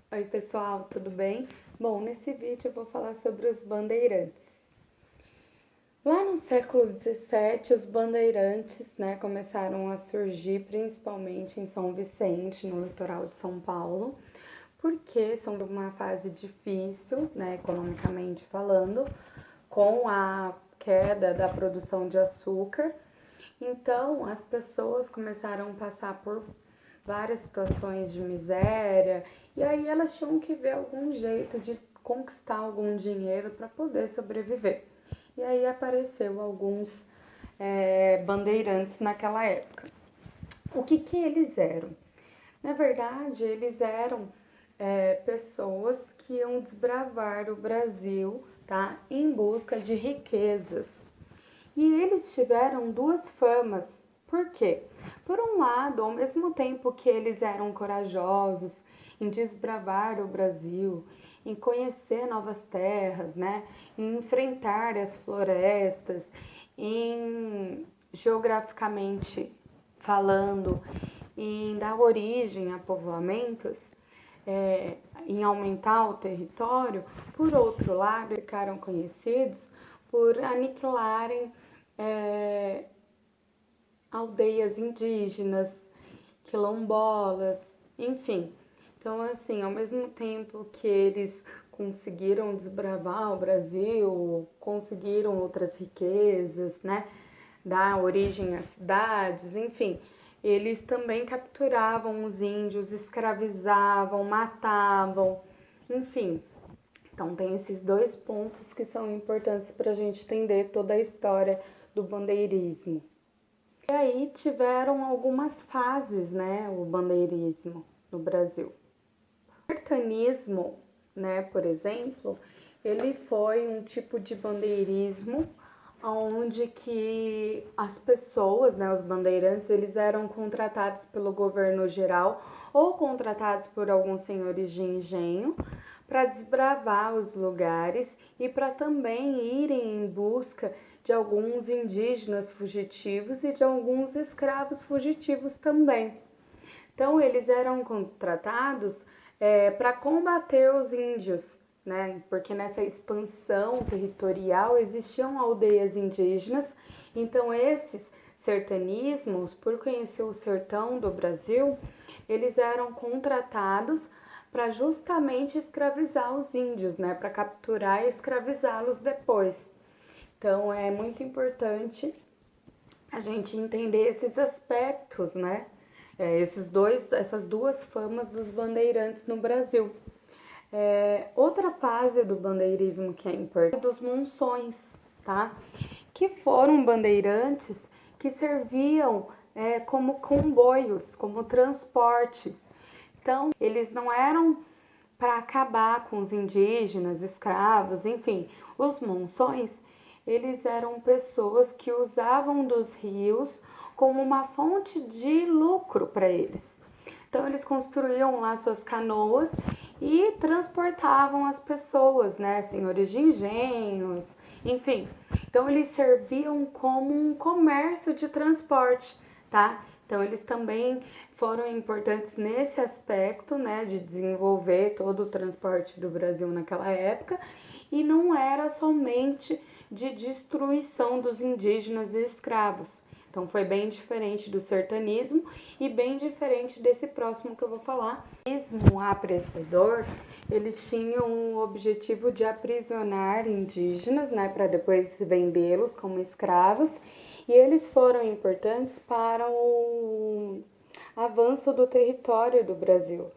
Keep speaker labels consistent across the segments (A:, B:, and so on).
A: Oi pessoal, tudo bem? Bom, nesse vídeo eu vou falar sobre os bandeirantes. Lá no século XVII, os bandeirantes, começaram a surgir principalmente em São Vicente, no litoral de São Paulo, porque são de uma fase difícil, economicamente falando, com a queda da produção de açúcar. Então, as pessoas começaram a passar por várias situações de miséria, e aí elas tinham que ver algum jeito de conquistar algum dinheiro para poder sobreviver. E aí apareceu alguns bandeirantes naquela época. O que eles eram? Na verdade, eles eram pessoas que iam desbravar o Brasil, tá, em busca de riquezas. E eles tiveram duas famas. Por quê? Por um lado, ao mesmo tempo que eles eram corajosos em desbravar o Brasil, em conhecer novas terras, em enfrentar as florestas, em geograficamente falando, em dar origem a povoamentos, em aumentar o território, por outro lado, ficaram conhecidos por aniquilarem aldeias indígenas, quilombolas, enfim. Então, assim, ao mesmo tempo que eles conseguiram desbravar o Brasil, conseguiram outras riquezas, dar origem a cidades, enfim, eles também capturavam os índios, escravizavam, matavam, enfim. Então, tem esses dois pontos que são importantes para a gente entender toda a história do bandeirismo. E aí tiveram algumas fases, o bandeirismo no Brasil. O sertanismo, por exemplo, ele foi um tipo de bandeirismo onde que as pessoas, os bandeirantes, eles eram contratados pelo governo geral ou contratados por alguns senhores de engenho para desbravar os lugares e para também irem em busca de alguns indígenas fugitivos e de alguns escravos fugitivos também. Então, eles eram contratados para combater os índios, porque nessa expansão territorial existiam aldeias indígenas, então esses sertanismos, por conhecer o sertão do Brasil, eles eram contratados para justamente escravizar os índios, para capturar e escravizá-los depois. Então é muito importante a gente entender esses aspectos, essas duas famas dos bandeirantes no Brasil. Outra fase do bandeirismo que é importante é dos monções, tá? Que foram bandeirantes que serviam como comboios, como transportes. Então, eles não eram para acabar com os indígenas, escravos, enfim. Os monções, eles eram pessoas que usavam dos rios como uma fonte de lucro para eles. Então, eles construíam lá suas canoas e transportavam as pessoas, senhores de engenhos, enfim. Então, eles serviam como um comércio de transporte, tá? Então, eles também foram importantes nesse aspecto, de desenvolver todo o transporte do Brasil naquela época, e não era somente de destruição dos indígenas e escravos. Então foi bem diferente do sertanismo e bem diferente desse próximo que eu vou falar. O sertanismo apreciador, eles tinham o objetivo de aprisionar indígenas, para depois vendê-los como escravos, e eles foram importantes para o avanço do território do Brasil,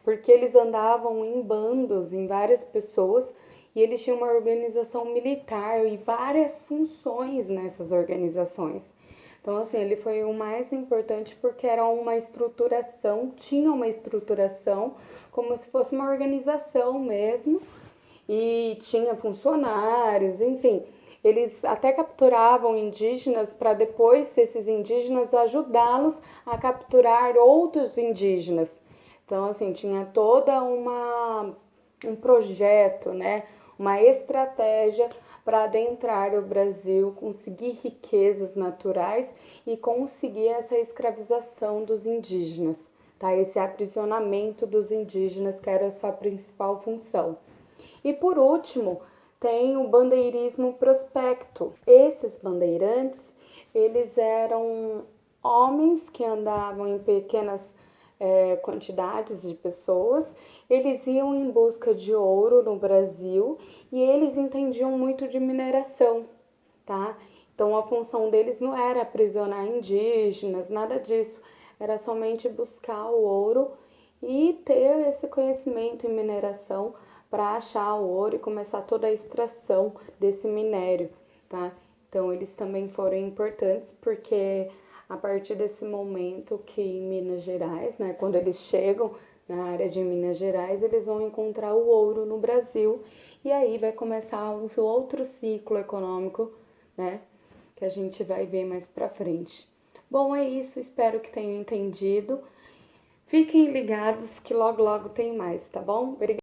A: porque eles andavam em bandos, em várias pessoas, e eles tinham uma organização militar e várias funções nessas organizações. Então, assim, ele foi o mais importante porque era uma estruturação, tinha uma estruturação como se fosse uma organização mesmo, e tinha funcionários, enfim. Eles até capturavam indígenas para depois esses indígenas ajudá-los a capturar outros indígenas. Então, assim, tinha toda um projeto, uma estratégia para adentrar o Brasil, conseguir riquezas naturais e conseguir essa escravização dos indígenas, tá? Esse aprisionamento dos indígenas, que era a sua principal função. E por último, tem o bandeirismo prospecto. Esses bandeirantes, eles eram homens que andavam em pequenas quantidades de pessoas, eles iam em busca de ouro no Brasil e eles entendiam muito de mineração, tá? Então a função deles não era aprisionar indígenas, nada disso, era somente buscar o ouro e ter esse conhecimento em mineração para achar o ouro e começar toda a extração desse minério, tá? Então eles também foram importantes porque a partir desse momento que em Minas Gerais, né, quando eles chegam na área de Minas Gerais, eles vão encontrar o ouro no Brasil e aí vai começar um outro ciclo econômico, né, que a gente vai ver mais pra frente. Bom, é isso, espero que tenham entendido. Fiquem ligados que logo logo tem mais, tá bom? Obrigada.